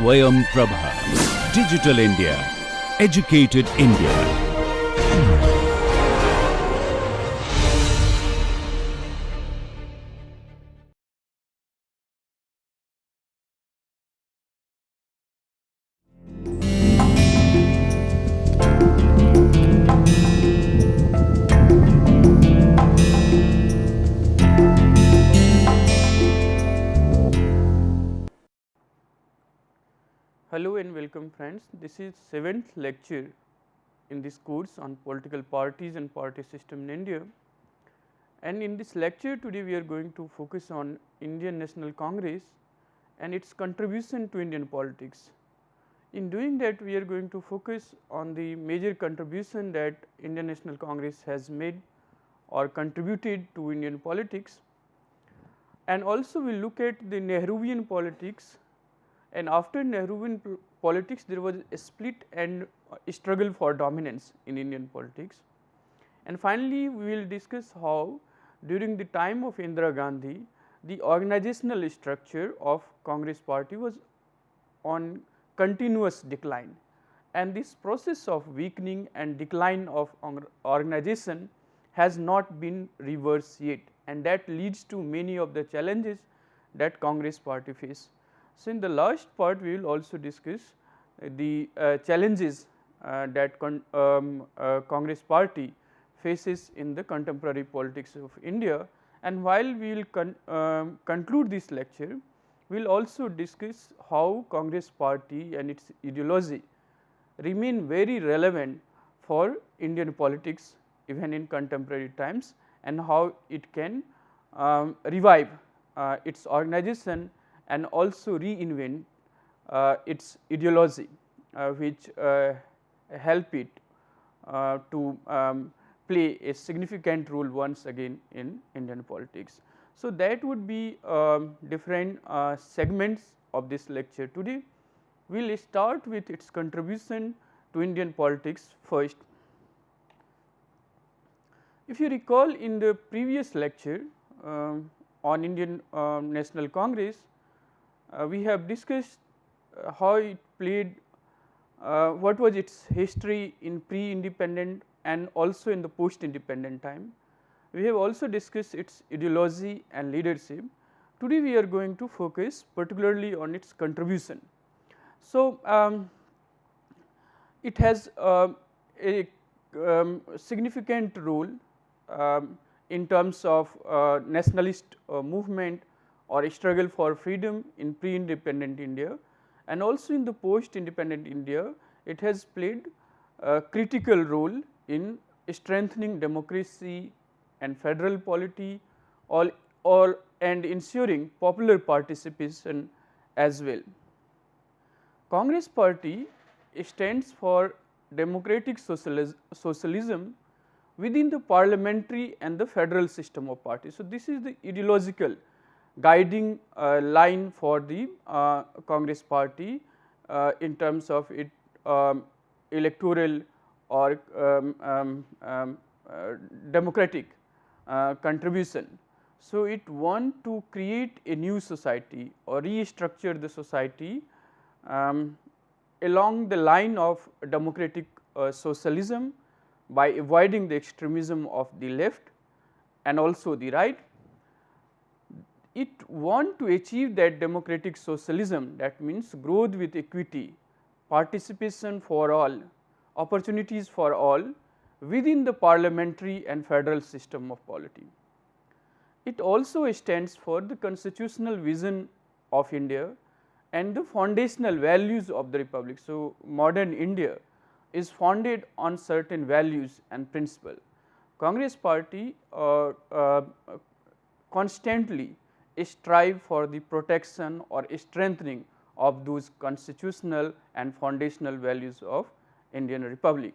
Swayam Prabha. Digital India. Educated India. Hello and welcome friends. This is 7th lecture in this course on political parties and party system in India. And in this lecture today we are going to focus on Indian National Congress and its contribution to Indian politics. In doing that we are going to focus on the major contribution that Indian National Congress has made or contributed to Indian politics, and also we will look at the Nehruvian politics. And after Nehruvian politics, there was a split and struggle for dominance in Indian politics. And finally, we will discuss how during the time of Indira Gandhi, the organizational structure of Congress party was on continuous decline, and this process of weakening and decline of organization has not been reversed yet, and that leads to many of the challenges that Congress party face. So, in the last part we will also discuss the challenges that Congress party faces in the contemporary politics of India, and while we will conclude this lecture, we will also discuss how Congress party and its ideology remain very relevant for Indian politics even in contemporary times, and how it can revive its organization and also reinvent its ideology, which help it to play a significant role once again in Indian politics. So, that would be different segments of this lecture today. We will start with its contribution to Indian politics first. If you recall, in the previous lecture on Indian National Congress, we have discussed how it played, what was its history in pre-independent and also in the post-independent time. We have also discussed its ideology and leadership. Today we are going to focus particularly on its contribution. So, it has a significant role in terms of nationalist movement or struggle for freedom in pre-independent India, and also in the post-independent India. It has played a critical role in strengthening democracy and federal polity, and ensuring popular participation as well. Congress party stands for democratic socialism within the parliamentary and the federal system of parties. So, this is the ideological guiding line for the Congress party in terms of its electoral or democratic contribution. So, it want to create a new society or restructure the society along the line of democratic socialism by avoiding the extremism of the left and also the right. It want to achieve that democratic socialism, that means growth with equity, participation for all, opportunities for all within the parliamentary and federal system of polity. It also stands for the constitutional vision of India and the foundational values of the republic. So, modern India is founded on certain values and principles. Congress party constantly strive for the protection or strengthening of those constitutional and foundational values of Indian Republic.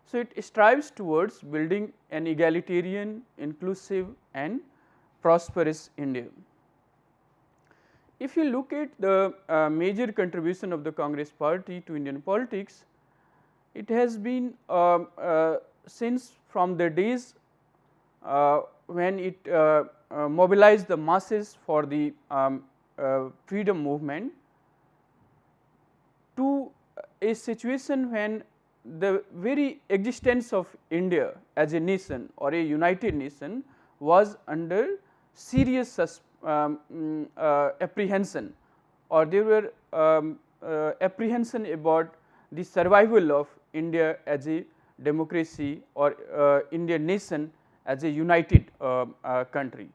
So, it strives towards building an egalitarian, inclusive and prosperous India. If you look at the major contribution of the Congress party to Indian politics, it has been since from the days when it mobilized the masses for the freedom movement, to a situation when the very existence of India as a nation or a united nation was under serious apprehension, or there were apprehension about the survival of India as a democracy or Indian nation as a united country.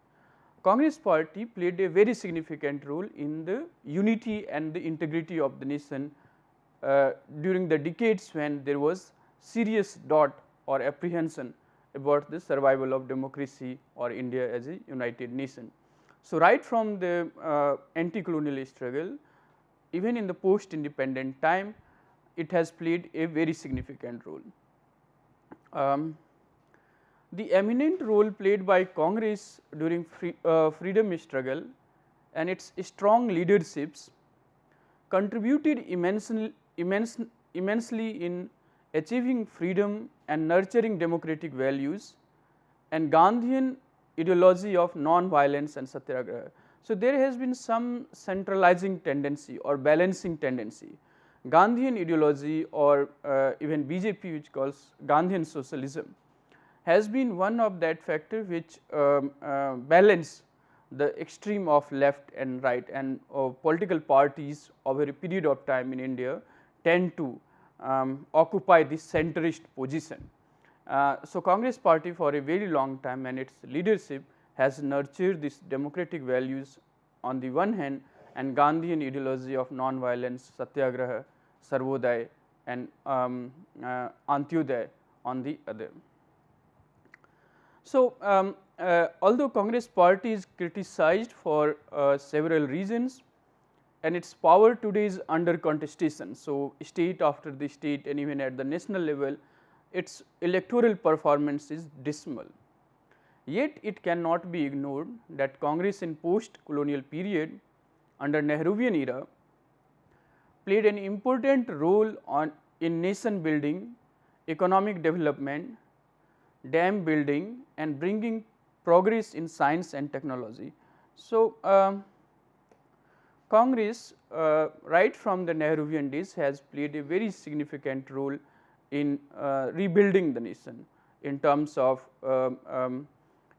Congress party played a very significant role in the unity and the integrity of the nation during the decades when there was serious doubt or apprehension about the survival of democracy or India as a united nation. So, right from the anti-colonial struggle, even in the post-independent time, it has played a very significant role. The eminent role played by Congress during freedom struggle and its strong leaderships contributed immensely in achieving freedom and nurturing democratic values and Gandhian ideology of non-violence and satyagraha. So, there has been some centralizing tendency or balancing tendency. Gandhian ideology or even BJP, which calls Gandhian socialism, has been one of that factor which balance the extreme of left and right, and political parties over a period of time in India tend to occupy this centrist position. So, Congress party for a very long time and its leadership has nurtured these democratic values on the one hand and Gandhian ideology of non-violence, satyagraha, sarvodaya and antyodaya on the other. So, although Congress party is criticized for several reasons and its power today is under contestation. So, state after the state and even at the national level, its electoral performance is dismal. Yet, it cannot be ignored that Congress in post-colonial period under Nehruvian era played an important role in nation building, economic development, dam building and bringing progress in science and technology. So, Congress right from the Nehruvian days has played a very significant role in rebuilding the nation in terms of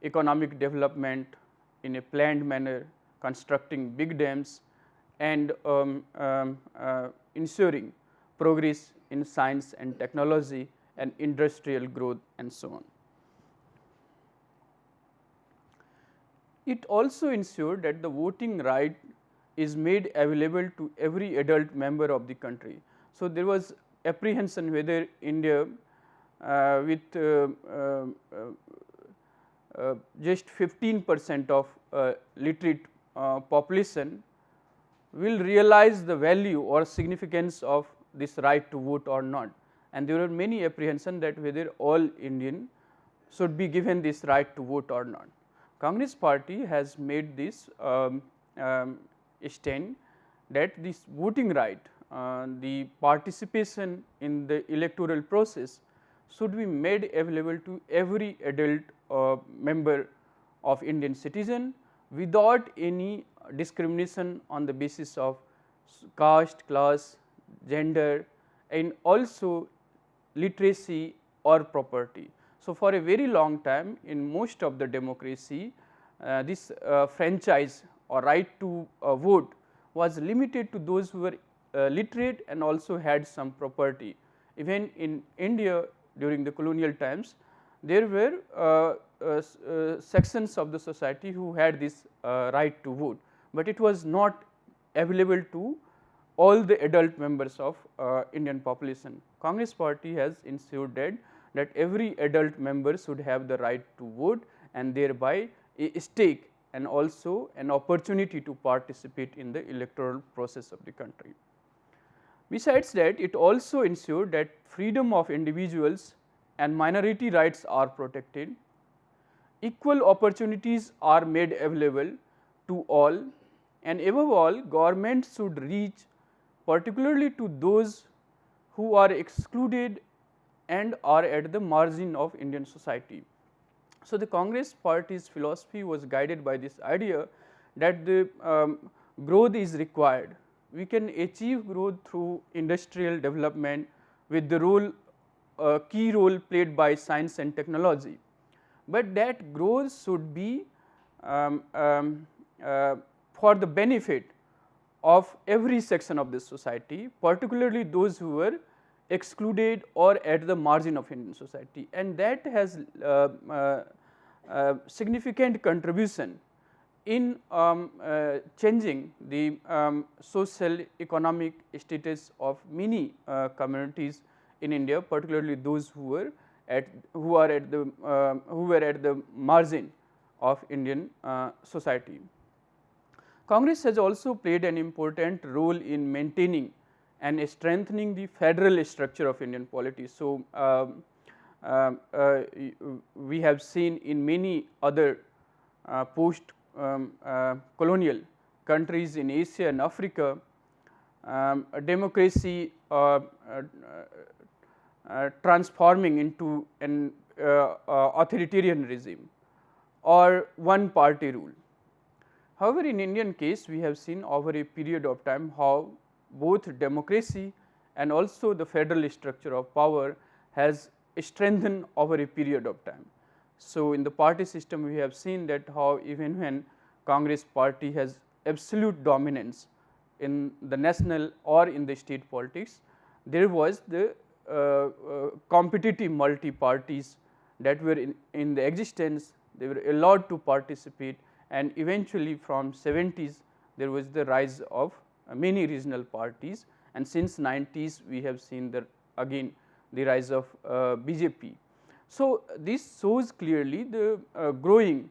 economic development in a planned manner, constructing big dams and ensuring progress in science and technology and industrial growth and so on. It also ensured that the voting right is made available to every adult member of the country. So, there was apprehension whether India with just 15% of literate population will realize the value or significance of this right to vote or not, and there were many apprehension that whether all Indian should be given this right to vote or not. Congress party has made this stand that this voting right, the participation in the electoral process should be made available to every adult member of Indian citizen without any discrimination on the basis of caste, class, gender and also literacy or property. So, for a very long time in most of the democracy this franchise or right to vote was limited to those who were literate and also had some property. Even in India during the colonial times, there were sections of the society who had this right to vote, but it was not available to all the adult members of Indian population. Congress party has ensured that every adult member should have the right to vote and thereby a stake and also an opportunity to participate in the electoral process of the country. Besides that, it also ensured that freedom of individuals and minority rights are protected, equal opportunities are made available to all, and above all government should reach particularly to those who are excluded and are at the margin of Indian society. So, the Congress party's philosophy was guided by this idea that the growth is required we can achieve growth through industrial development with the key role played by science and technology, but that growth should be um, um, for the benefit of every section of the society, particularly those who were excluded or at the margin of Indian society, and that has significant contribution in changing the social economic status of many communities in India, particularly those who are at the margin of Indian society. Congress has also played an important role in maintaining and strengthening the federal structure of Indian polity. So, we have seen in many other post colonial countries in Asia and Africa, democracy transforming into an authoritarian regime or one party rule. However, in Indian case, we have seen over a period of time how both democracy and also the federal structure of power has strengthened over a period of time. So, in the party system, we have seen that how even when Congress party has absolute dominance in the national or in the state politics, there was the competitive multi parties that were in the existence. They were allowed to participate, and eventually from 70s there was the rise of many regional parties, and since 90s we have seen again the rise of BJP. So, this shows clearly the growing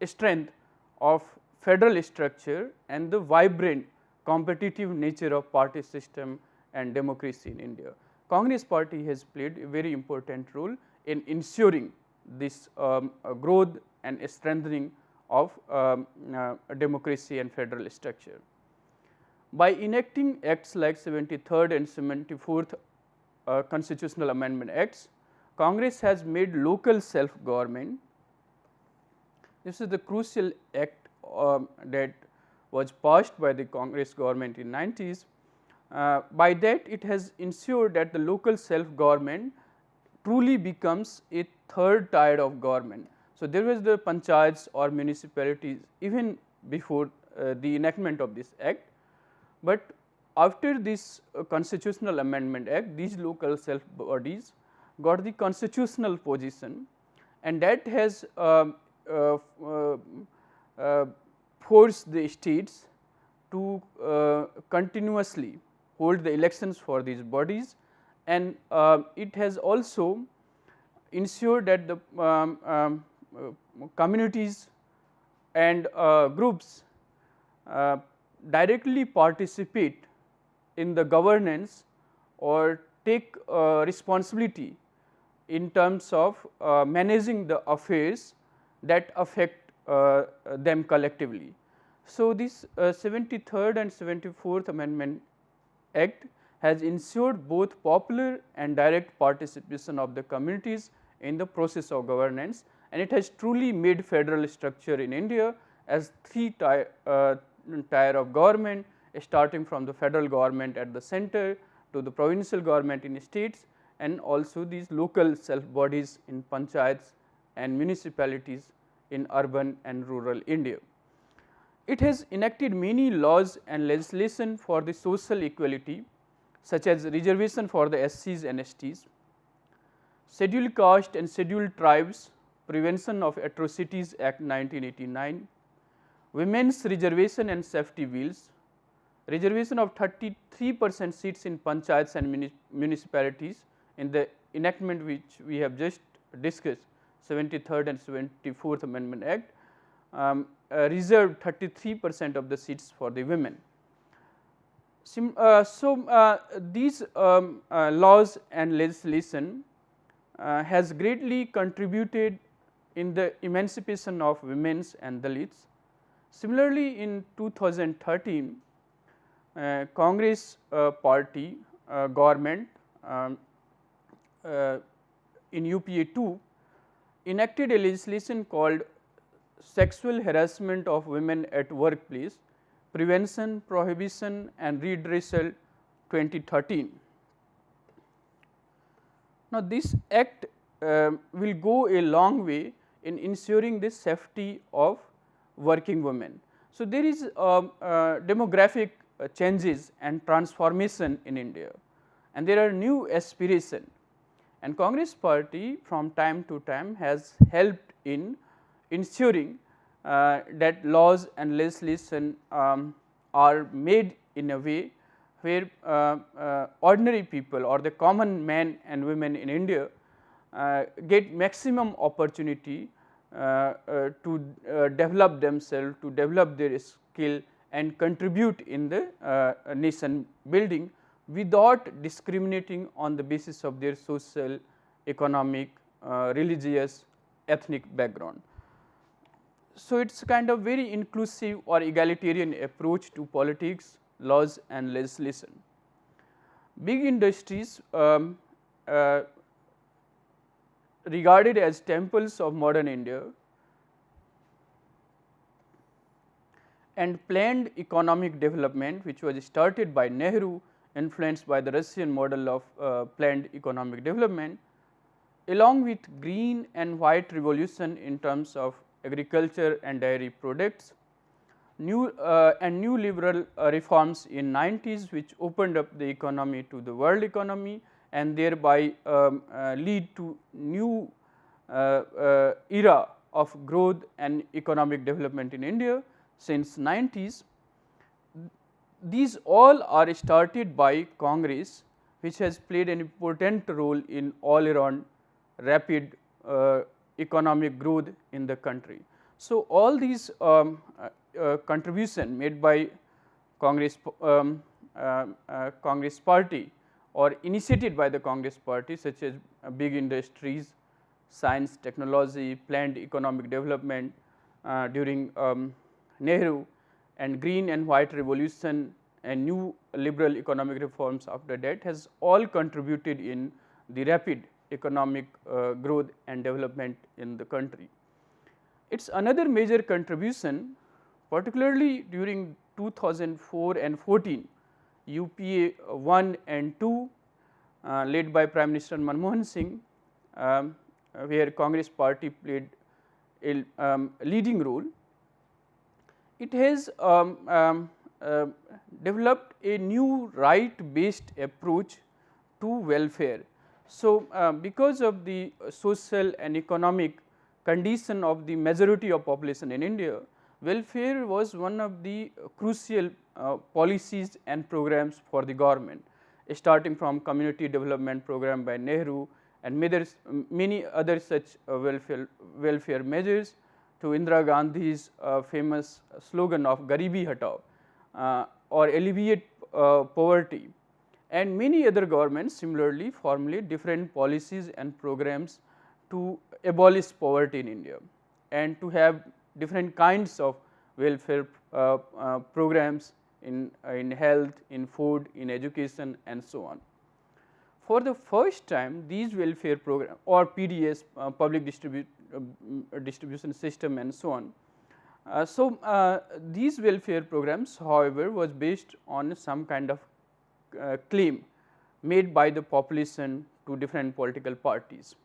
strength of federal structure and the vibrant competitive nature of party system and democracy in India. Congress party has played a very important role in ensuring this growth and strengthening of democracy and federal structure. By enacting acts like 73rd and 74th Constitutional Amendment Acts, Congress has made local self-government. This is the crucial act that was passed by the Congress government in 90s. By that, it has ensured that the local self-government truly becomes a third tier of government. So, there was the panchayats or municipalities even before the enactment of this act, but after this Constitutional Amendment Act, these local self bodies got the constitutional position, and that has forced the states to continuously hold the elections for these bodies, and it has also ensured that the communities and groups directly participate in the governance or take responsibility in terms of managing the affairs that affect them collectively. So, this 73rd and 74th Amendment Act has ensured both popular and direct participation of the communities in the process of governance, and it has truly made federal structure in India as three tier of government, starting from the federal government at the center to the provincial government in states, and also these local self bodies in panchayats and municipalities in urban and rural India. It has enacted many laws and legislation for the social equality, such as reservation for the SCs and STs, Scheduled Caste and Scheduled Tribes Prevention of Atrocities Act 1989, Women's Reservation and Safety Bills, reservation of 33% seats in panchayats and municipalities in the enactment which we have just discussed, 73rd and 74th Amendment Act, reserved 33% of the seats for the women. These laws and legislation has greatly contributed in the emancipation of women and Dalits. Similarly, in 2013, Congress party government in UPA 2 enacted a legislation called sexual harassment of women at workplace, prevention, prohibition and redressal 2013. Now, this act will go a long way in ensuring the safety of working women. So, there is demographic changes and transformation in India, and there are new aspirations, and Congress party from time to time has helped in ensuring that laws and legislation are made in a way where ordinary people or the common men and women in India get maximum opportunity to develop themselves, to develop their skill and contribute in the nation building without discriminating on the basis of their social, economic, religious, ethnic background. So, it is kind of very inclusive or egalitarian approach to politics, laws and legislation. Big industries regarded as temples of modern India and planned economic development, which was started by Nehru, influenced by the Russian model of planned economic development, along with green and white revolution in terms of agriculture and dairy products, new liberal reforms in 90s, which opened up the economy to the world economy and thereby lead to new era of growth and economic development in India since 90s. These all are started by Congress, which has played an important role in all around rapid economic growth in the country. So, all these contribution made by Congress party or initiated by the Congress party, such as big industries, science, technology, planned economic development during Nehru, and green and white revolution and new liberal economic reforms after that, has all contributed in the rapid economic growth and development in the country. It is another major contribution, particularly during 2004 and 14, UPA 1 and 2 led by Prime Minister Manmohan Singh, where Congress party played a leading role. It has developed a new right based approach to welfare. So, because of the social and economic condition of the majority of population in India, welfare was one of the crucial policies and programs for the government, starting from community development program by Nehru and many other such welfare measures to Indira Gandhi's famous slogan of Garibi Hatao or alleviate poverty, and many other governments similarly formulate different policies and programs to abolish poverty in India and to have different kinds of welfare programs in health, in food, in education and so on. For the first time, these welfare program or PDS, public distribution system and so on. These welfare programs, however, was based on some kind of claim made by the population to different political parties.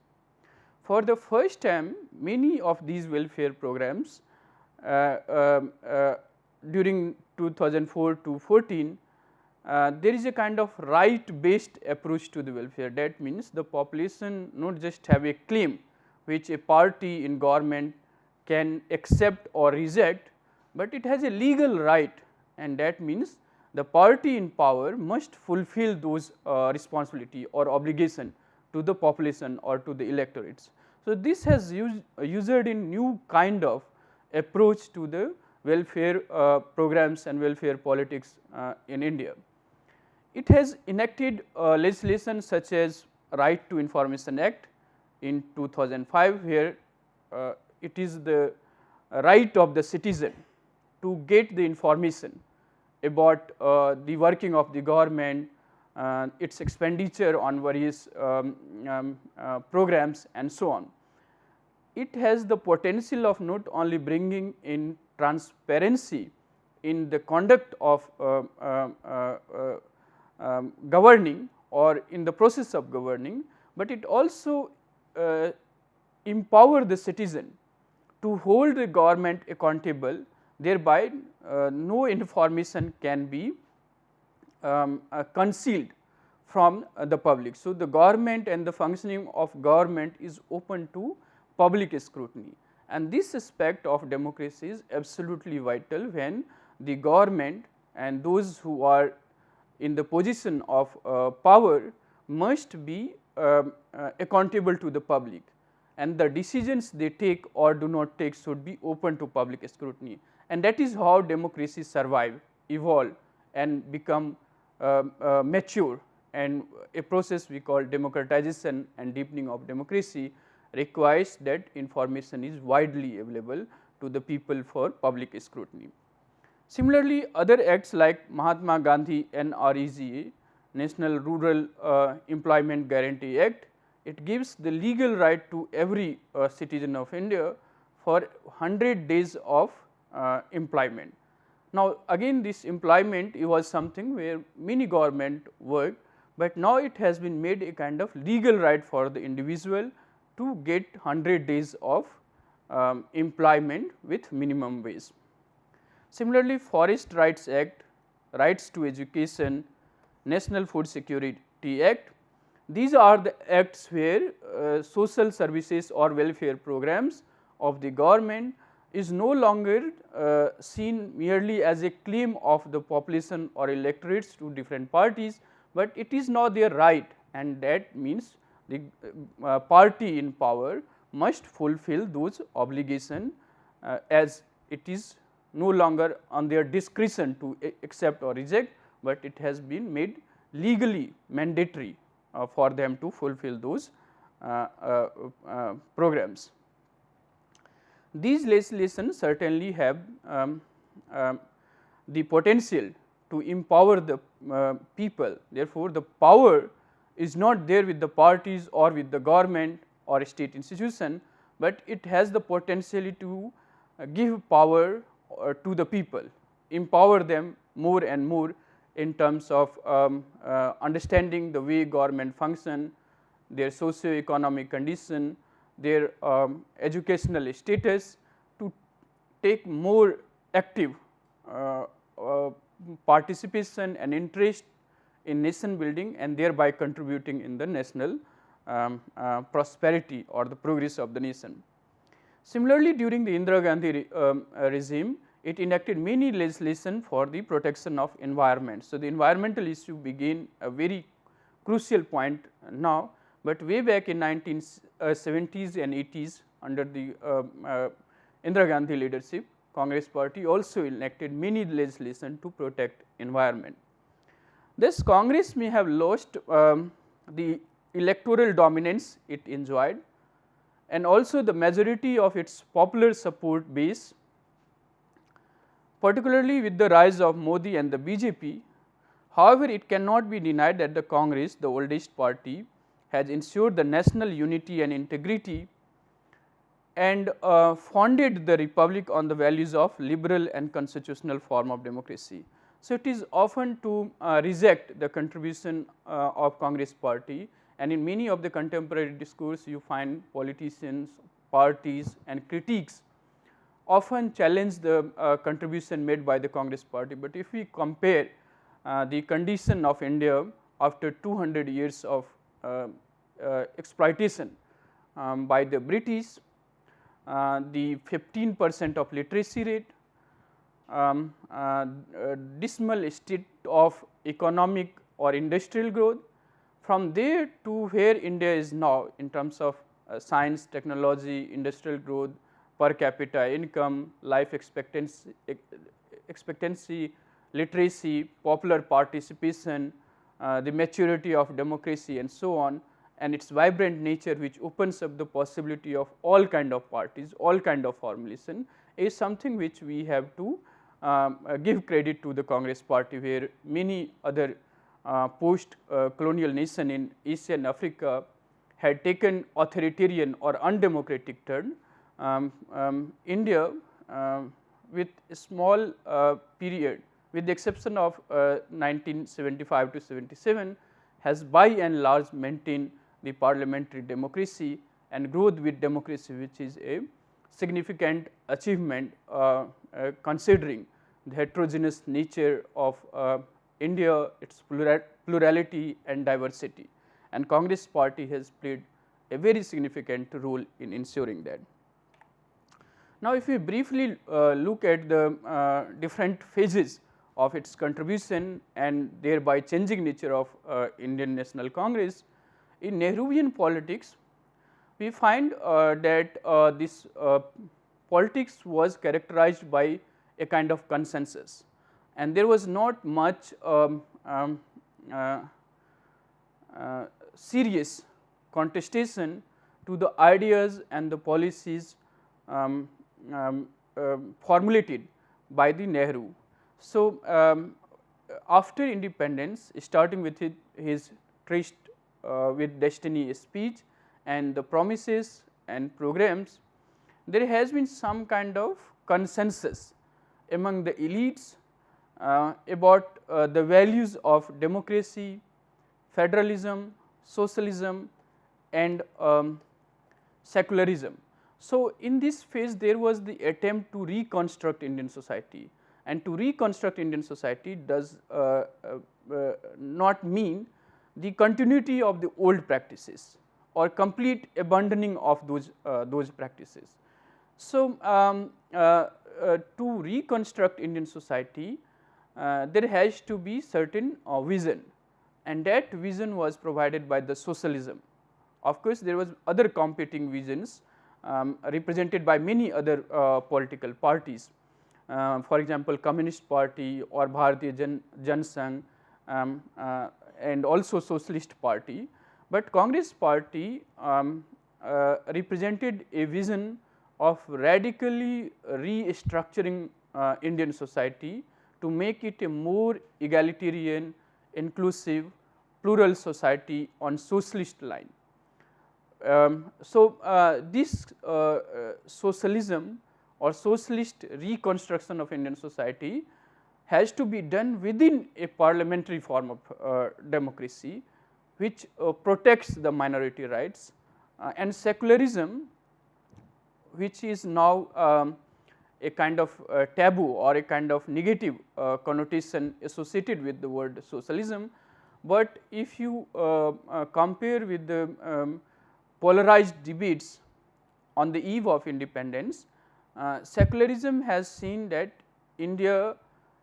For the first time, many of these welfare programs during 2004 to 14, there is a kind of right based approach to the welfare. That means, the population not just have a claim which a party in government can accept or reject, but it has a legal right, and that means the party in power must fulfill those responsibility or obligation to the population or to the electorates. So, this has ushered in new kind of approach to the welfare programs and welfare politics in India. It has enacted legislation such as Right to Information Act in 2005, where it is the right of the citizen to get the information about the working of the government, its expenditure on various programs and so on. it has the potential of not only bringing in transparency in the conduct of governing or in the process of governing, but it also empower the citizen to hold the government accountable, thereby no information can be concealed from the public. So, the government and the functioning of government is open to public scrutiny, and this aspect of democracy is absolutely vital when the government and those who are in the position of power must be accountable to the public, and the decisions they take or do not take should be open to public scrutiny, and that is how democracy survive, evolve and become mature, and a process we call democratization and deepening of democracy requires that information is widely available to the people for public scrutiny. Similarly, other acts like Mahatma Gandhi NREGA, National Rural Employment Guarantee Act, it gives the legal right to every citizen of India for 100 days of employment. Now, again this employment was something where many government worked, but now it has been made a kind of legal right for the individual to get 100 days of employment with minimum wage. Similarly, Forest Rights Act, Rights to Education, National Food Security Act, these are the acts where social services or welfare programs of the government is no longer seen merely as a claim of the population or electorates to different parties, but it is now their right, and that means the party in power must fulfill those obligations as it is no longer on their discretion to accept or reject, but it has been made legally mandatory for them to fulfill those programs. These legislations certainly have the potential to empower the people. Therefore, the power is not there with the parties or with the government or state institution, but it has the potential to give power to the people, empower them more and more in terms of understanding the way government function, their socio-economic condition, their educational status, to take more active participation and interest in nation building, and thereby contributing in the national prosperity or the progress of the nation. Similarly, during the Indira Gandhi regime, it enacted many legislation for the protection of environment. So, the environmental issue became a very crucial point now, but way back in 1970s and 80s under the Indira Gandhi leadership, Congress party also enacted many legislation to protect environment. Thus, Congress may have lost the electoral dominance it enjoyed, and also the majority of its popular support base, particularly with the rise of Modi and the BJP. However, it cannot be denied that the Congress, the oldest party, has ensured the national unity and integrity, and founded the republic on the values of liberal and constitutional form of democracy. So, it is often to reject the contribution of Congress party, and in many of the contemporary discourse you find politicians, parties and critics often challenge the contribution made by the Congress party. But if we compare the condition of India after 200 years of exploitation by the British, the 15% of literacy rate, dismal state of economic or industrial growth, from there to where India is now in terms of science, technology, industrial growth, per capita income, life expectancy, literacy, popular participation, the maturity of democracy and so on, and its vibrant nature which opens up the possibility of all kind of parties, all kind of formulation, is something which we have to give credit to the Congress party, where many other post colonial nation in Asia and Africa had taken authoritarian or undemocratic turn, India with a small period, with the exception of 1975 to 77, has by and large maintained the parliamentary democracy and growth with democracy, which is a significant achievement considering the heterogeneous nature of India, its plurality and diversity, and Congress party has played a very significant role in ensuring that. Now, if we briefly look at the different phases of its contribution and thereby changing nature of Indian National Congress, in Nehruvian politics, we find that this politics was characterized by a kind of consensus, and there was not much serious contestation to the ideas and the policies formulated by the Nehru. So, after independence, starting with his Tryst with Destiny speech and the promises and programs, there has been some kind of consensus among the elites about the values of democracy, federalism, socialism and secularism. So, in this phase there was the attempt to reconstruct Indian society, and to reconstruct Indian society does not mean the continuity of the old practices or complete abandoning of those practices. So, to reconstruct Indian society, there has to be certain vision, and that vision was provided by the socialism. Of course, there was other competing visions represented by many other political parties, for example, Communist Party or Bharatiya Jan Sangh and also Socialist Party, but Congress Party represented a vision of radically restructuring Indian society to make it a more egalitarian, inclusive, plural society on socialist line. This socialism or socialist reconstruction of Indian society has to be done within a parliamentary form of democracy, which protects the minority rights, and secularism, which is now a kind of taboo or a kind of negative connotation associated with the word socialism. But if you compare with the polarized debates on the eve of independence, secularism has seen that India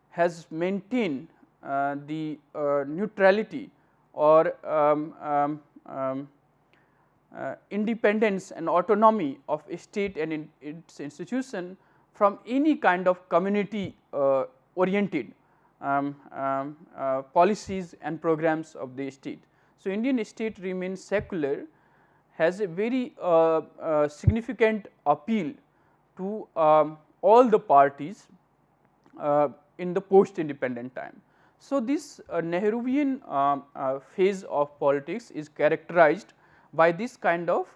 has maintained the neutrality or independence and autonomy of a state and in its institution from any kind of community oriented policies and programs of the state. So, Indian state remains secular, has a very significant appeal to all the parties in the post independent time. So, this Nehruvian phase of politics is characterized by this kind of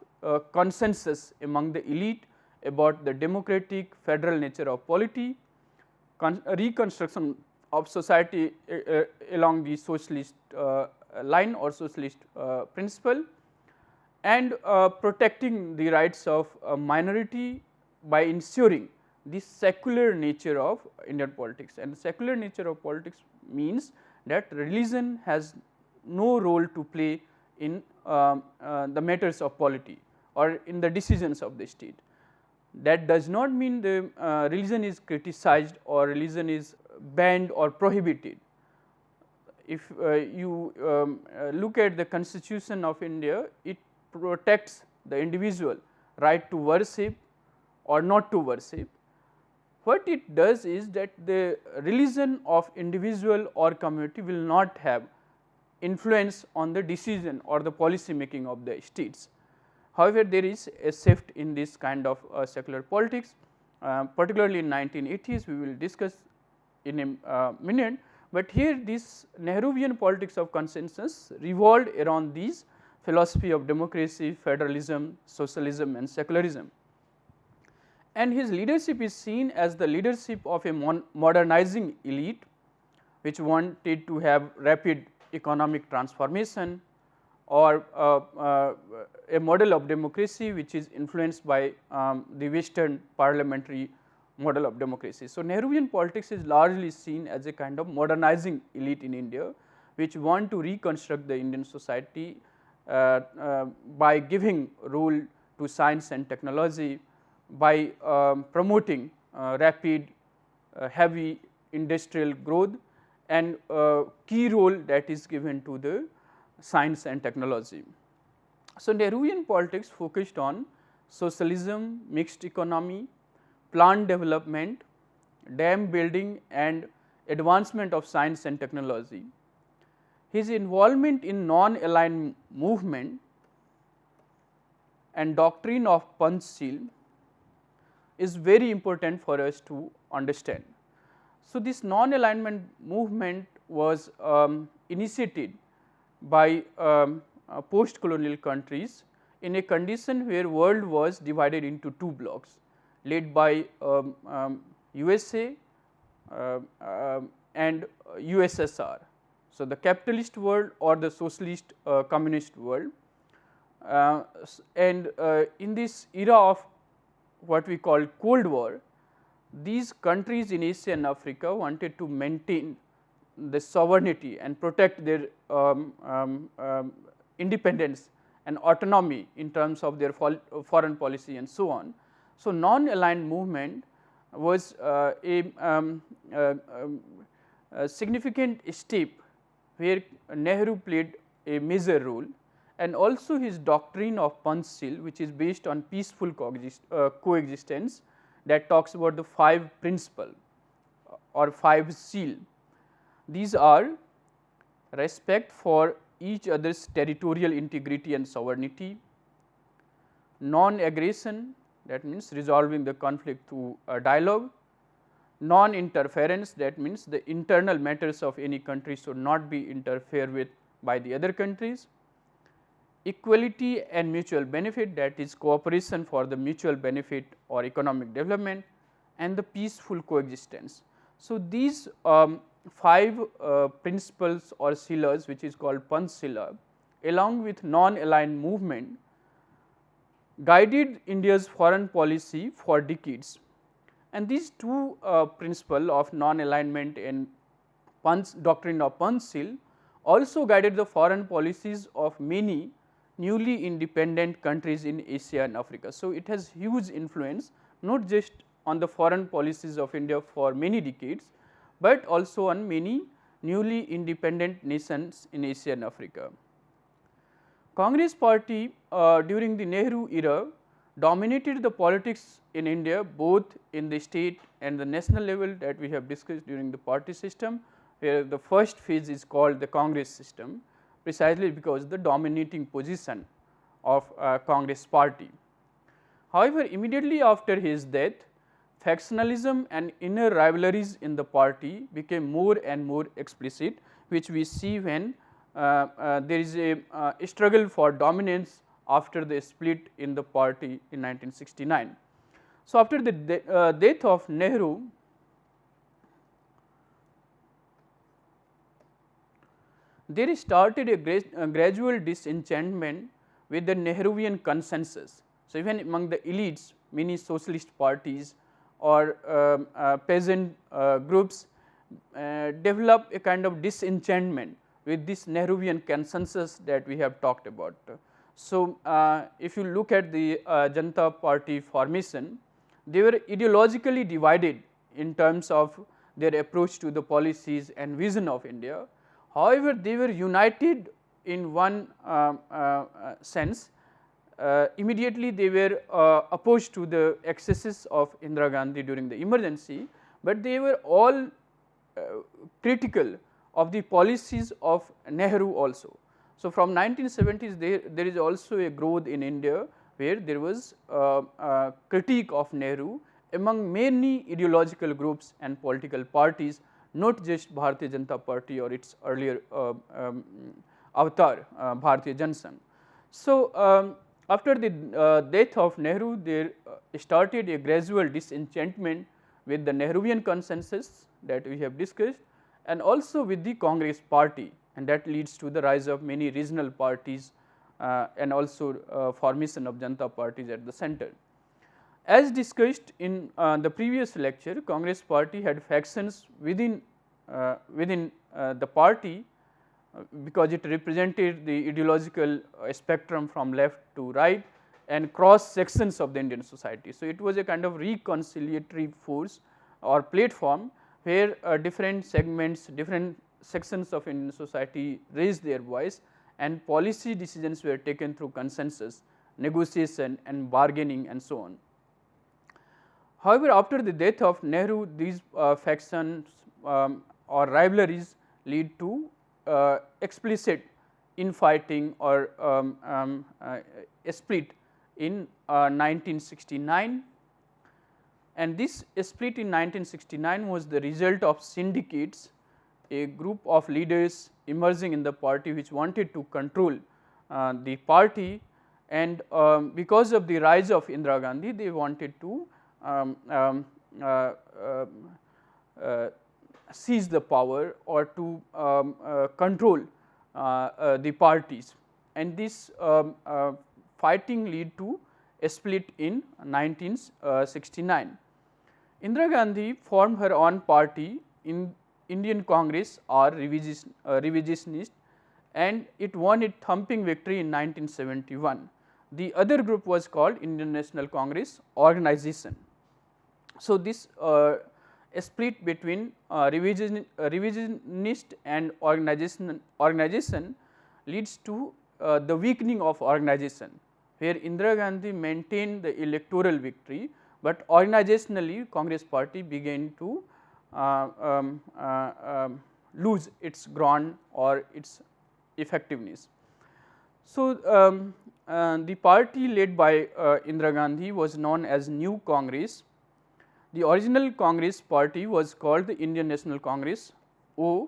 consensus among the elite about the democratic federal nature of polity, reconstruction of society along the socialist line or socialist principle, and protecting the rights of minority by ensuring the secular nature of Indian politics. And secular nature of politics means that religion has no role to play in the matters of polity or in the decisions of the state. That does not mean the religion is criticized or religion is banned or prohibited. If you look at the constitution of India, it protects the individual right to worship or not to worship. What it does is that the religion of individual or community will not have influence on the decision or the policy making of the states. However, there is a shift in this kind of secular politics, particularly in 1980s, we will discuss in a minute, but here this Nehruvian politics of consensus revolved around these philosophy of democracy, federalism, socialism and secularism. and his leadership is seen as the leadership of a modernizing elite, which wanted to have rapid economic transformation, or a model of democracy which is influenced by the Western parliamentary model of democracy. So, Nehruvian politics is largely seen as a kind of modernizing elite in India, which want to reconstruct the Indian society by giving role to science and technology, by promoting rapid, heavy industrial growth, and key role that is given to the science and technology. So, Nehruvian politics focused on socialism, mixed economy, plant development, dam building, and advancement of science and technology. His involvement in non-aligned movement and doctrine of Panchsheel is very important for us to understand. So, this non-alignment movement was initiated by post-colonial countries in a condition where world was divided into two blocks, led by USA and USSR. So, the capitalist world or the socialist communist world, and in this era of what we call Cold War, these countries in Asia and Africa wanted to maintain the sovereignty and protect their independence and autonomy in terms of their foreign policy and so on. So, non-aligned movement was a significant step where Nehru played a major role, and also his doctrine of Panchsheel, which is based on peaceful coexistence, that talks about the 5 principles or 5 seal. These are respect for each other's territorial integrity and sovereignty, non-aggression, that means resolving the conflict through dialogue, non-interference, that means the internal matters of any country should not be interfered with by the other countries, equality and mutual benefit, that is cooperation for the mutual benefit or economic development, and the peaceful coexistence. So, these 5 principles or sealers, which is called Panchshila, along with non-aligned movement, guided India's foreign policy for decades. And these two principles of non-alignment and doctrine of Panchsheel also guided the foreign policies of many newly independent countries in Asia and Africa. So, it has huge influence not just on the foreign policies of India for many decades, but also on many newly independent nations in Asia and Africa. Congress party during the Nehru era dominated the politics in India, both in the state and the national level that we have discussed during the party system, where the first phase is called the Congress system, precisely because the dominating position of Congress party. However, immediately after his death, factionalism and inner rivalries in the party became more and more explicit, which we see when there is a struggle for dominance after the split in the party in 1969. So, after the death of Nehru, there started a gradual disenchantment with the Nehruvian consensus. So, even among the elites, many socialist parties or peasant groups develop a kind of disenchantment with this Nehruvian consensus that we have talked about. So, if you look at the Janata Party formation, they were ideologically divided in terms of their approach to the policies and vision of India. However, they were united in one sense. Immediately they were opposed to the excesses of Indira Gandhi during the emergency, but they were all critical of the policies of Nehru also. So, from 1970s there is also a growth in India where there was critique of Nehru among many ideological groups and political parties, not just Bharatiya Janata Party or its earlier avatar Bharatiya Janata Sangh. So, After the death of Nehru, there started a gradual disenchantment with the Nehruvian consensus that we have discussed, and also with the Congress party, and that leads to the rise of many regional parties and also formation of Janata parties at the center. As discussed in the previous lecture, Congress party had factions within the party because it represented the ideological spectrum from left to right and cross sections of the Indian society. So, it was a kind of reconciliatory force or platform where different segments, different sections of Indian society raised their voice, and policy decisions were taken through consensus, negotiation and bargaining and so on. However, after the death of Nehru, these factions or rivalries lead to explicit infighting or a split in 1969, and this split in 1969 was the result of syndicates, a group of leaders emerging in the party which wanted to control the party, and because of the rise of Indira Gandhi, they wanted to seize the power or to control the parties, and this fighting lead to a split in 1969. Indira Gandhi formed her own party in Indian Congress or revisionist, and it won a thumping victory in 1971. The other group was called Indian National Congress Organization. So, this a split between revisionist and organization leads to the weakening of organization, where Indira Gandhi maintained the electoral victory, but organizationally Congress party began to lose its ground or its effectiveness. So, the party led by Indira Gandhi was known as New Congress. The original Congress party was called the Indian National Congress or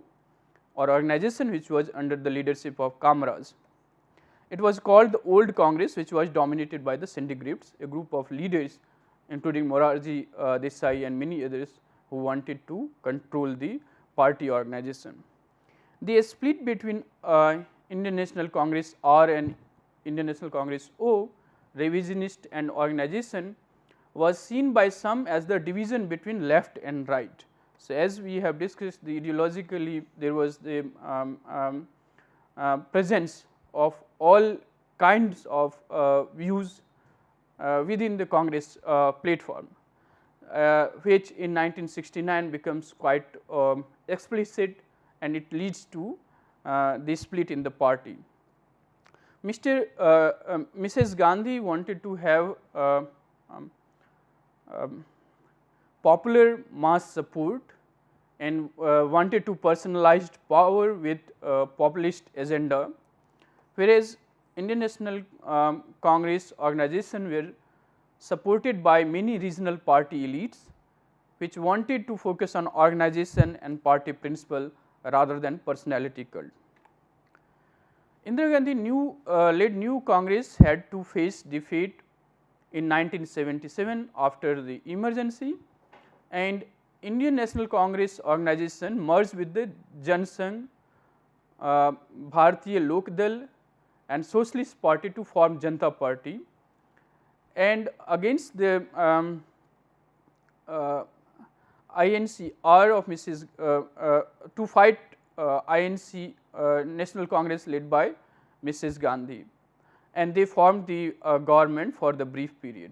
organization, which was under the leadership of Kamaraj. It was called the Old Congress, which was dominated by the syndicates, a group of leaders including Morarji Desai and many others who wanted to control the party organization. The split between Indian National Congress R and Indian National Congress O, revisionist and organization, was seen by some as the division between left and right. So, as we have discussed, the ideologically there was the presence of all kinds of views within the Congress platform, which in 1969 becomes quite explicit, and it leads to the split in the party. Mrs. Gandhi wanted to have popular mass support and wanted to personalized power with populist agenda, whereas Indian National Congress organization were supported by many regional party elites which wanted to focus on organization and party principle rather than personality cult. Indira Gandhi led New Congress had to face defeat in 1977 after the emergency, and Indian National Congress organization merged with the Jan Sangh, Bharatiya Lok Dal and Socialist Party to form Janata Party, and against the INCR of Mrs. To fight INC National Congress led by Mrs. Gandhi, and they formed the government for the brief period.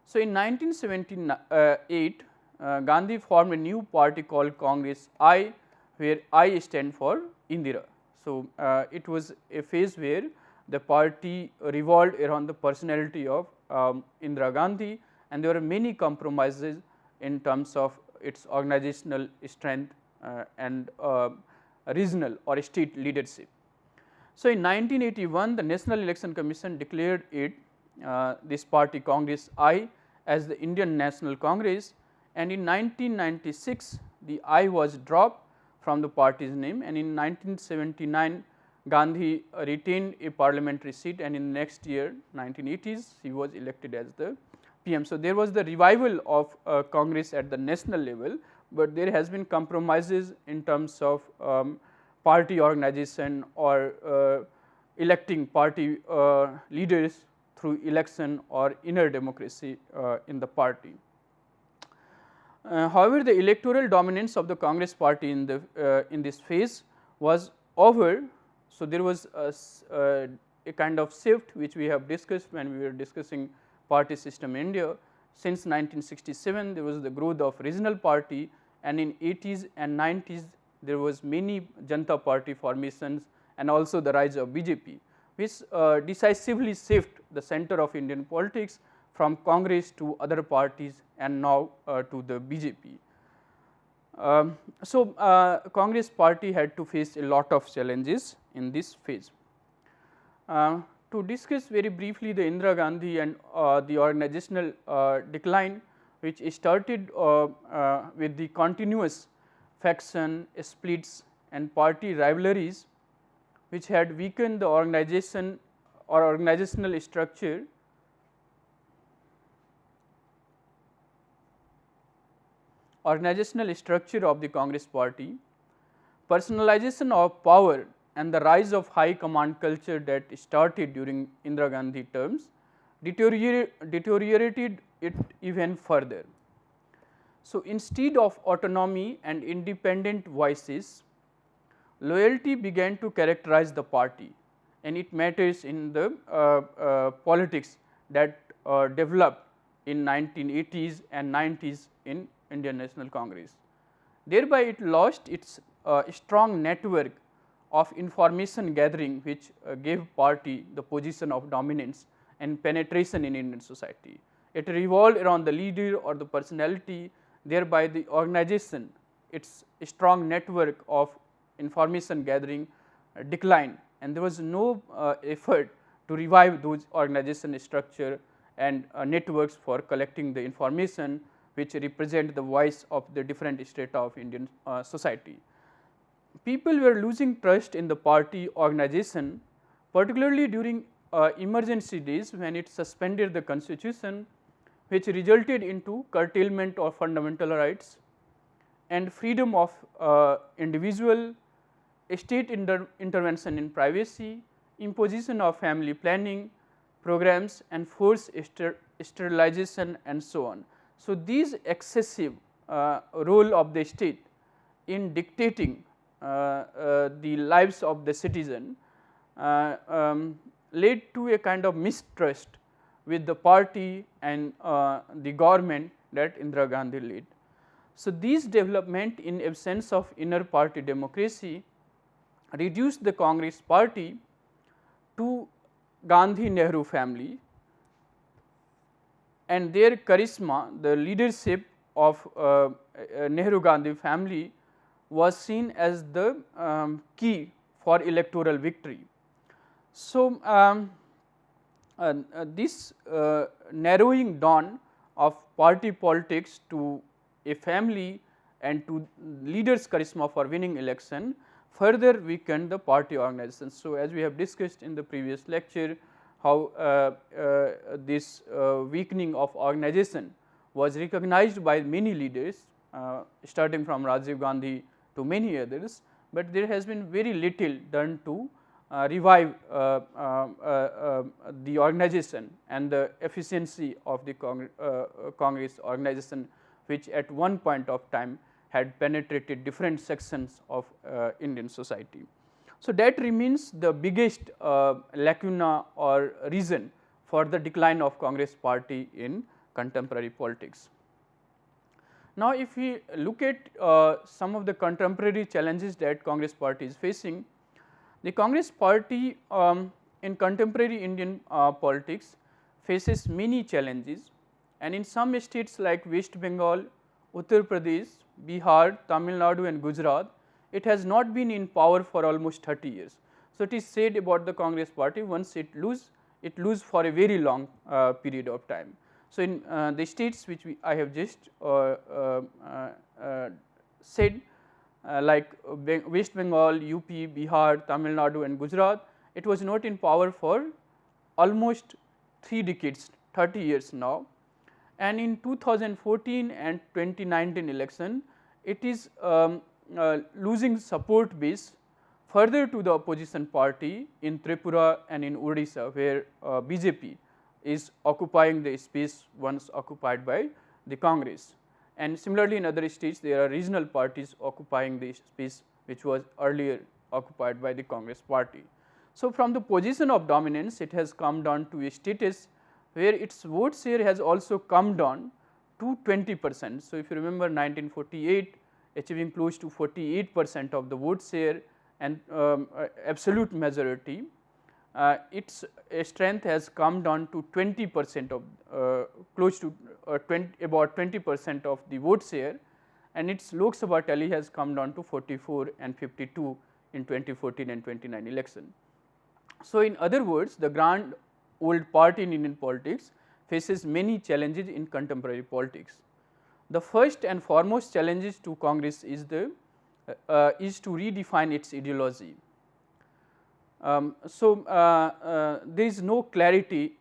So, in 1978 Gandhi formed a new party called Congress I, where I stand for Indira. So, it was a phase where the party revolved around the personality of Indira Gandhi, and there were many compromises in terms of its organizational strength and regional or state leadership. So, in 1981 the National Election Commission declared this party Congress I as the Indian National Congress, and in 1996 the I was dropped from the party's name, and in 1979 Gandhi retained a parliamentary seat, and in the next year 1980s he was elected as the PM. So, there was the revival of Congress at the national level, but there has been compromises in terms of party organization or electing party leaders through election or inner democracy in the party. However, the electoral dominance of the Congress party in this phase was over. So, there was a kind of shift which we have discussed when we were discussing party system in India. Since 1967 there was the growth of regional party, and in 80s and 90s there was many Janata party formations and also the rise of BJP, which decisively shift the center of Indian politics from Congress to other parties and now to the BJP. Congress party had to face a lot of challenges in this phase. To discuss very briefly the Indira Gandhi and the organizational decline, which started with the continuous faction splits and party rivalries, which had weakened the organization or organizational structure of the Congress party, personalization of power and the rise of high command culture that started during Indira Gandhi terms deteriorated it even further. So, instead of autonomy and independent voices, loyalty began to characterize the party, and it matters in the politics that developed in 1980s and 90s in Indian National Congress. Thereby, it lost its strong network of information gathering, which gave party the position of dominance and penetration in Indian society. It revolved around the leader or the personality, thereby the organization, its strong network of information gathering declined, and there was no effort to revive those organization structure and networks for collecting the information which represent the voice of the different strata of Indian society. People were losing trust in the party organization, particularly during emergency days when it suspended the constitution, which resulted into curtailment of fundamental rights and freedom of individual, state intervention in privacy, imposition of family planning programs and forced sterilization and so on. So, these excessive role of the state in dictating the lives of the citizen led to a kind of mistrust with the party and the government that Indira Gandhi led. So, these development in absence of inner party democracy reduced the Congress party to Gandhi Nehru family, and their charisma, the leadership of Nehru Gandhi family was seen as the key for electoral victory. So, this narrowing down of party politics to a family and to leaders' charisma for winning election further weakened the party organization. So, as we have discussed in the previous lecture, how this weakening of organization was recognized by many leaders starting from Rajiv Gandhi to many others, but there has been very little done to revive the organization and the efficiency of the Congress organization, which at one point of time had penetrated different sections of Indian society. So, that remains the biggest lacuna or reason for the decline of Congress party in contemporary politics. Now, if we look at some of the contemporary challenges that Congress party is facing, the Congress party in contemporary Indian politics faces many challenges, and in some states like West Bengal, Uttar Pradesh, Bihar, Tamil Nadu and Gujarat, it has not been in power for almost 30 years. So, it is said about the Congress party, once it lose for a very long period of time. So, in the states which I have just said, like West Bengal, UP, Bihar, Tamil Nadu and Gujarat, it was not in power for almost 3 decades, 30 years now. And in 2014 and 2019 election, it is losing support base further to the opposition party in Tripura and in Odisha, where BJP is occupying the space once occupied by the Congress. And similarly, in other states, there are regional parties occupying the space which was earlier occupied by the Congress party. So, from the position of dominance, it has come down to a status where its vote share has also come down to 20%. So, if you remember 1948 achieving close to 48% of the vote share and absolute majority, its strength has come down to 20% of close to about 20% of the vote share, and its Lok Sabha tally has come down to 44 and 52 in 2014 and 29 election. So, in other words, the grand old party in Indian politics faces many challenges in contemporary politics. The first and foremost challenges to Congress is to redefine its ideology. There is no clarity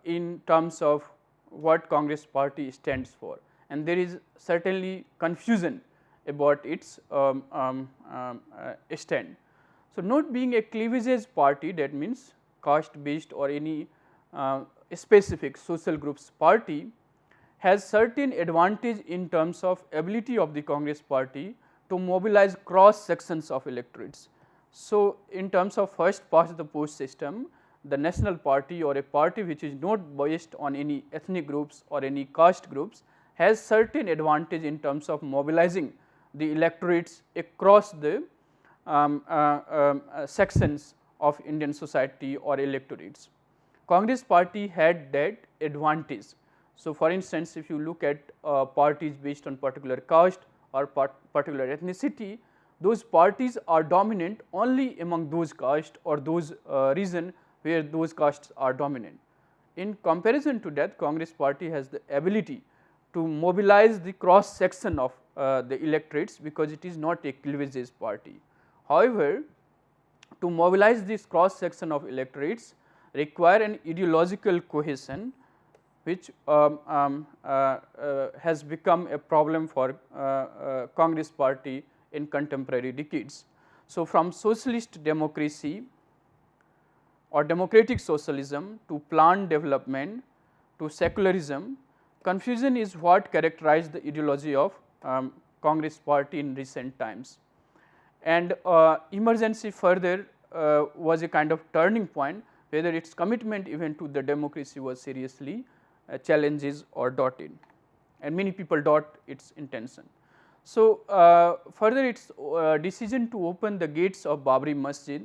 in terms of what Congress party stands for, and there is certainly confusion about its stand. So, not being a cleavage party, that means caste based or any specific social groups party, has certain advantage in terms of ability of the Congress party to mobilize cross sections of electorates. So, in terms of first past the post system, the national party or a party which is not based on any ethnic groups or any caste groups has certain advantage in terms of mobilizing the electorates across the sections of Indian society or electorates. Congress party had that advantage. So, for instance, if you look at parties based on particular caste or particular ethnicity, those parties are dominant only among those caste or those region where those castes are dominant. In comparison to that, Congress party has the ability to mobilize the cross section of the electorates, because it is not a cleavage party. However, to mobilize this cross section of electorates require an ideological cohesion, which has become a problem for Congress party in contemporary decades. So, from socialist democracy or democratic socialism to planned development to secularism, confusion is what characterized the ideology of Congress party in recent times. And emergency further was a kind of turning point, whether its commitment even to the democracy was seriously challenges or doubted, and many people doubt its intention. So, further its decision to open the gates of Babri Masjid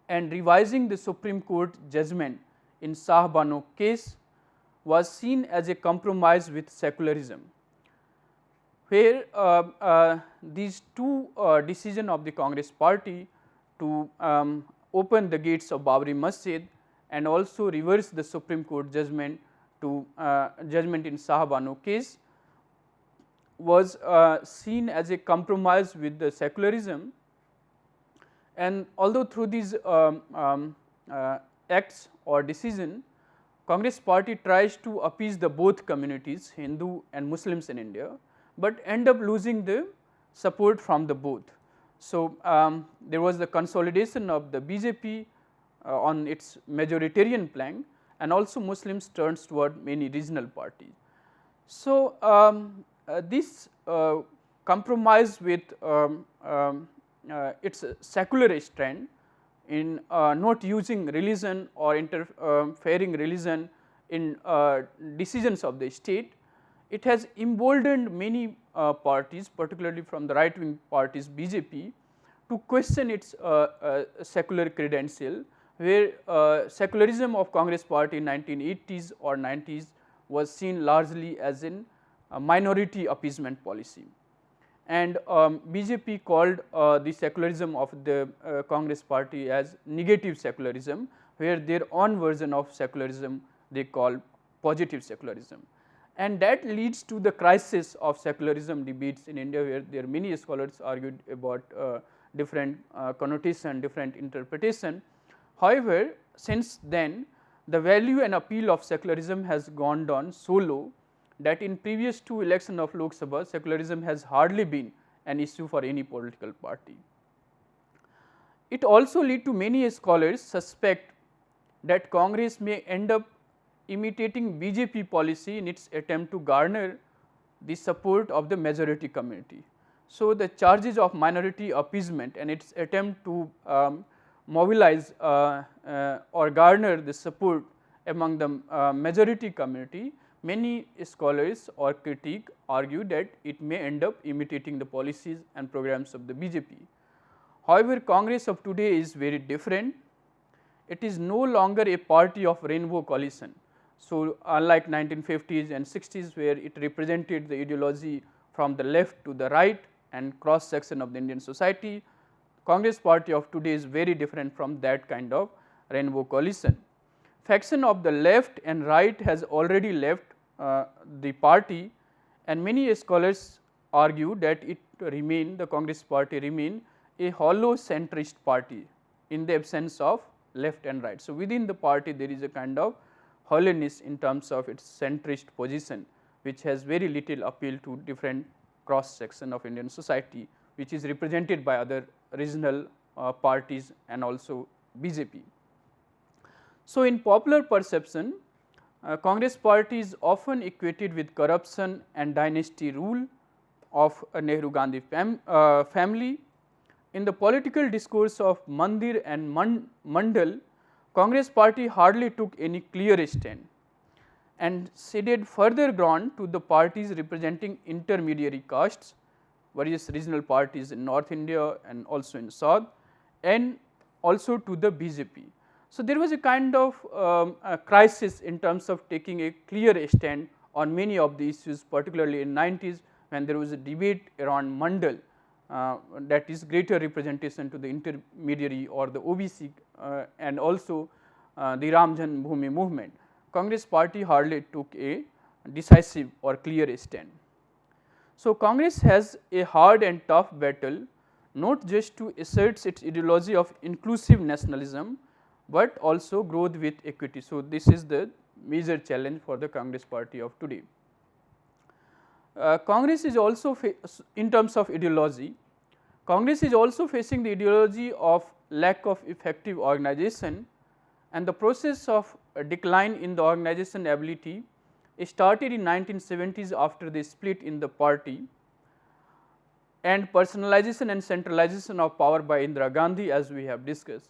and revising the Supreme Court judgment in Shah Bano case was seen as a compromise with secularism, where these two decisions of the Congress party to open the gates of Babri Masjid and also reverse the Supreme Court judgment to judgment in Shah Bano case was seen as a compromise with the secularism. And although through these acts or decision, Congress party tries to appease the both communities, Hindu and Muslims in India, but end up losing the support from the both. So, there was the consolidation of the BJP on its majoritarian plank, and also Muslims turns toward many regional parties. So, this compromise with its secular strand in not using religion or interfering religion in decisions of the state, it has emboldened many parties, particularly from the right wing parties BJP, to question its secular credential, where secularism of Congress party in 1980s or 90s was seen largely as in minority appeasement policy. And BJP called the secularism of the Congress party as negative secularism, where their own version of secularism they call positive secularism. and that leads to the crisis of secularism debates in India, where there many scholars argued about different connotation, different interpretation. However, since then the value and appeal of secularism has gone down so low that in previous 2 elections of Lok Sabha, secularism has hardly been an issue for any political party. It also lead to many scholars suspect that Congress may end up imitating BJP policy in its attempt to garner the support of the majority community. So, the charges of minority appeasement and its attempt to mobilize or garner the support among the majority community, many scholars or critique argue that it may end up imitating the policies and programs of the BJP. However, Congress of today is very different. It is no longer a party of rainbow coalition. So, unlike 1950s and 60s, where it represented the ideology from the left to the right and cross section of the Indian society, Congress party of today is very different from that kind of rainbow coalition. Faction of the left and right has already left the party, and many scholars argue that it remain, the Congress party remain a hollow centrist party in the absence of left and right. So, within the party there is a kind of hollowness in terms of its centrist position, which has very little appeal to different cross section of Indian society, which is represented by other regional parties and also BJP. So, in popular perception, Congress party is often equated with corruption and dynasty rule of a Nehru Gandhi family. In the political discourse of Mandir and Mandal, Congress party hardly took any clear stand and ceded further ground to the parties representing intermediary castes, various regional parties in North India and also in South, and also to the BJP. So, there was a kind of a crisis in terms of taking a clear stand on many of the issues, particularly in 90s, when there was a debate around Mandal, that is greater representation to the intermediary or the OBC and also the Ram Janmabhoomi movement. Congress party hardly took a decisive or clear stand. So, Congress has a hard and tough battle, not just to assert its ideology of inclusive nationalism, but also growth with equity. So, this is the major challenge for the Congress party of today. Congress is also in terms of ideology, Congress is also facing the ideology of lack of effective organization, and the process of decline in the organization ability started in 1970s after the split in the party and personalization and centralization of power by Indira Gandhi, as we have discussed.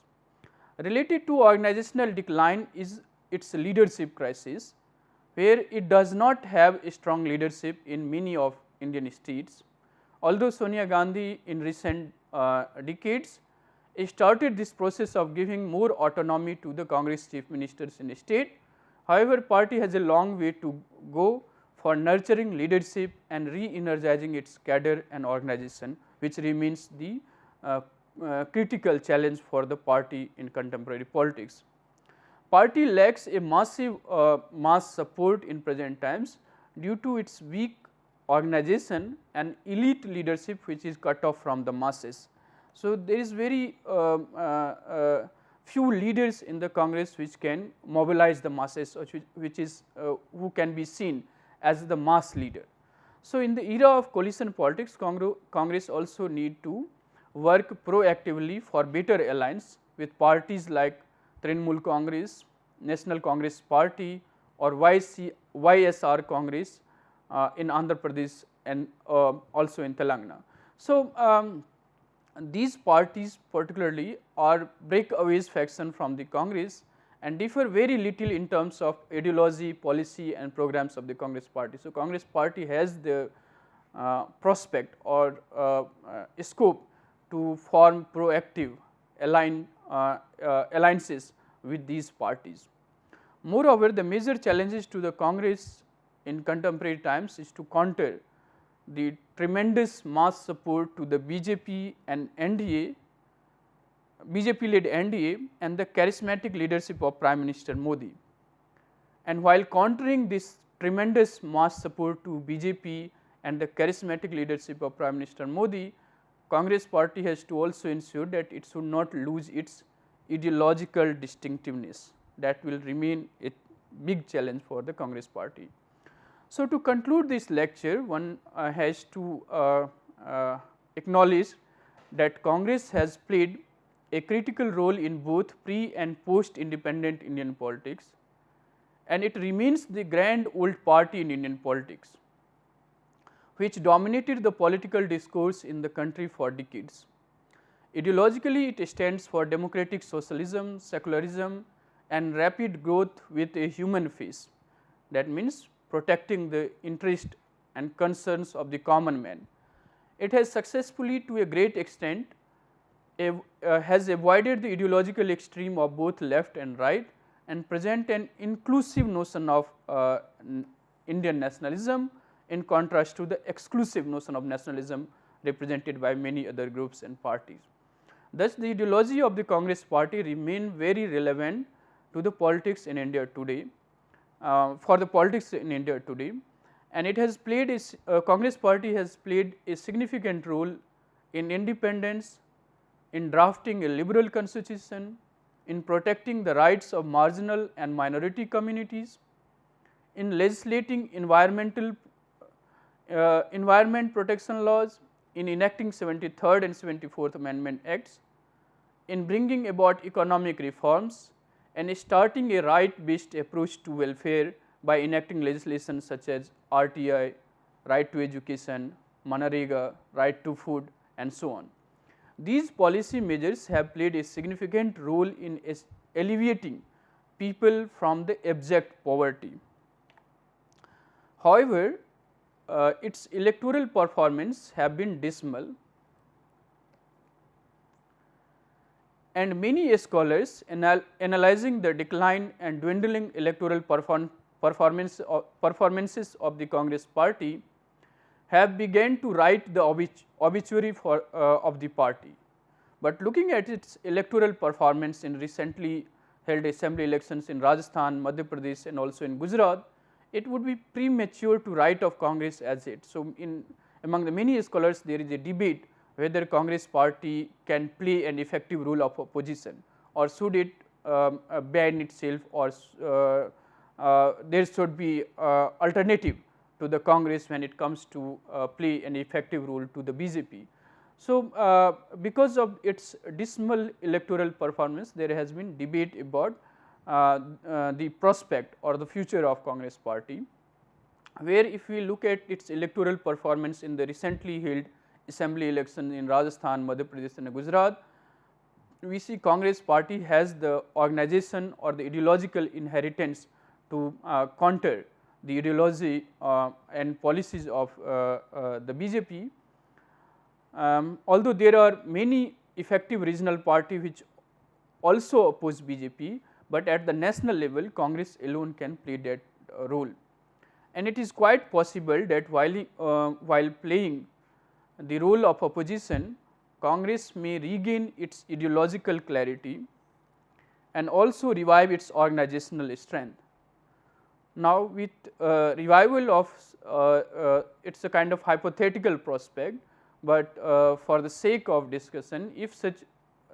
Related to organizational decline is its leadership crisis, where it does not have a strong leadership in many of Indian states. Although Sonia Gandhi in recent decades started this process of giving more autonomy to the Congress chief ministers in the state, however, party has a long way to go for nurturing leadership and re-energizing its cadre and organization, which remains the critical challenge for the party in contemporary politics. Party lacks a massive mass support in present times due to its weak organization and elite leadership, which is cut off from the masses. So, there is very few leaders in the Congress which can mobilize the masses, which is who can be seen as the mass leader. So, in the era of coalition politics, Congress also need to work proactively for better alliance with parties like Trinamool Congress, National Congress Party or YSR Congress in Andhra Pradesh and also in Telangana. So, these parties particularly are breakaways faction from the Congress and differ very little in terms of ideology, policy and programs of the Congress party. So, Congress party has the prospect or scope to form proactive alliances with these parties. Moreover, the major challenges to the Congress in contemporary times is to counter the tremendous mass support to the BJP and NDA, BJP led NDA and the charismatic leadership of Prime Minister Modi. And while countering this tremendous mass support to BJP and the charismatic leadership of Prime Minister Modi, Congress party has to also ensure that it should not lose its ideological distinctiveness. That will remain a big challenge for the Congress party. So, to conclude this lecture, one has to acknowledge that Congress has played a critical role in both pre and post independent Indian politics, and it remains the grand old party in Indian politics, which dominated the political discourse in the country for decades. Ideologically, it stands for democratic socialism, secularism, and rapid growth with a human face. That means protecting the interest and concerns of the common man. It has successfully, to a great extent, has avoided the ideological extreme of both left and right, and present an inclusive notion of Indian nationalism, in contrast to the exclusive notion of nationalism represented by many other groups and parties. Thus, the ideology of the Congress party remain very relevant to the politics in India today, for the politics in India today, and it has played Congress party has played a significant role in independence, in drafting a liberal constitution, in protecting the rights of marginal and minority communities, in legislating environment protection laws, in enacting 73rd and 74th Amendment Acts, in bringing about economic reforms, and starting a right based approach to welfare by enacting legislation such as RTI, right to education, Manarega, right to food, and so on. These policy measures have played a significant role in alleviating people from the abject poverty. However, its electoral performance have been dismal, and many scholars analyzing the decline and dwindling electoral performances of the Congress party have begun to write the obituary of the party. But looking at its electoral performance in recently held assembly elections in Rajasthan, Madhya Pradesh, and also in Gujarat, it would be premature to write of Congress as it. So, among the many scholars, there is a debate whether Congress party can play an effective role of opposition, or should it ban itself, or there should be alternative to the Congress when it comes to play an effective role to the BJP. So, because of its dismal electoral performance, there has been debate about the prospect or the future of Congress party, where if we look at its electoral performance in the recently held assembly election in Rajasthan, Madhya Pradesh, and Gujarat, we see Congress party has the organization or the ideological inheritance to counter the ideology and policies of the BJP. Although there are many effective regional parties which also oppose BJP, but at the national level Congress alone can play that role, and it is quite possible that while playing the role of opposition, Congress may regain its ideological clarity and also revive its organizational strength. Now, with revival of it is a kind of hypothetical prospect, but for the sake of discussion, if such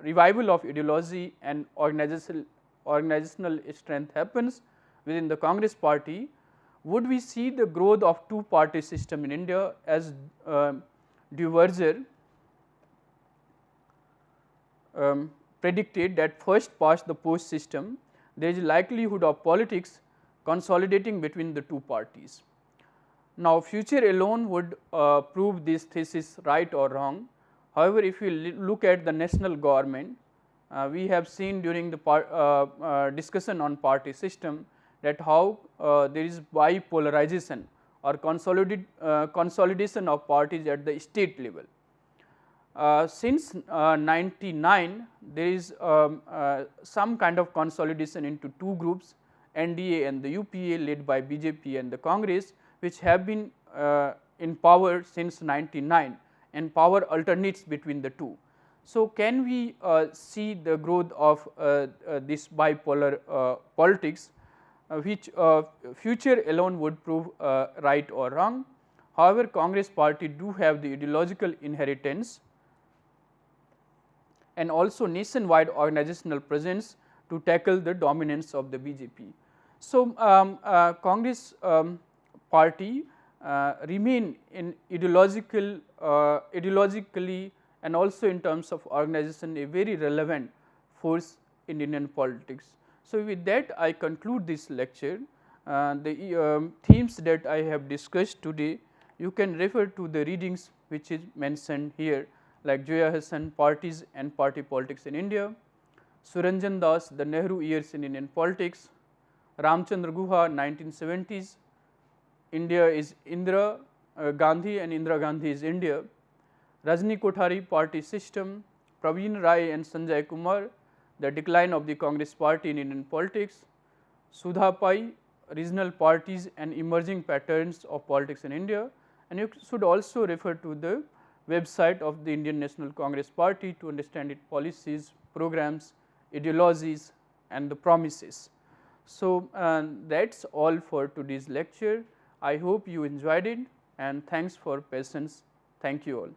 revival of ideology and organizational strength happens within the Congress party, would we see the growth of two party system in India as Duverger predicted, that first past the post system, there is likelihood of politics consolidating between the two parties. Now, future alone would prove this thesis right or wrong. However, if we look at the national government, we have seen during the discussion on party system that how there is bipolarization or consolidation of parties at the state level. Since 99, there is some kind of consolidation into two groups, NDA and the UPA, led by BJP and the Congress, which have been in power since 99, and power alternates between the two. So, can we see the growth of this bipolar politics which future alone would prove right or wrong. However, Congress party do have the ideological inheritance and also nationwide organizational presence to tackle the dominance of the BJP. So, Congress party remain in ideologically and also in terms of organization a very relevant force in Indian politics. So, with that I conclude this lecture. The themes that I have discussed today, you can refer to the readings which is mentioned here, like Joya Hassan, Parties and Party Politics in India, Suranjan Das, The Nehru Years in Indian Politics, Ramchandra Guha, 1970s, India is Indira Gandhi and Indira Gandhi is India, Rajni Kothari, Party System, Praveen Rai and Sanjay Kumar, The Decline of the Congress Party in Indian Politics, Sudha Pai, Regional Parties and Emerging Patterns of Politics in India, and you should also refer to the website of the Indian National Congress Party to understand its policies, programs, ideologies and the promises. So, that is all for today's lecture. I hope you enjoyed it and thanks for patience. Thank you all.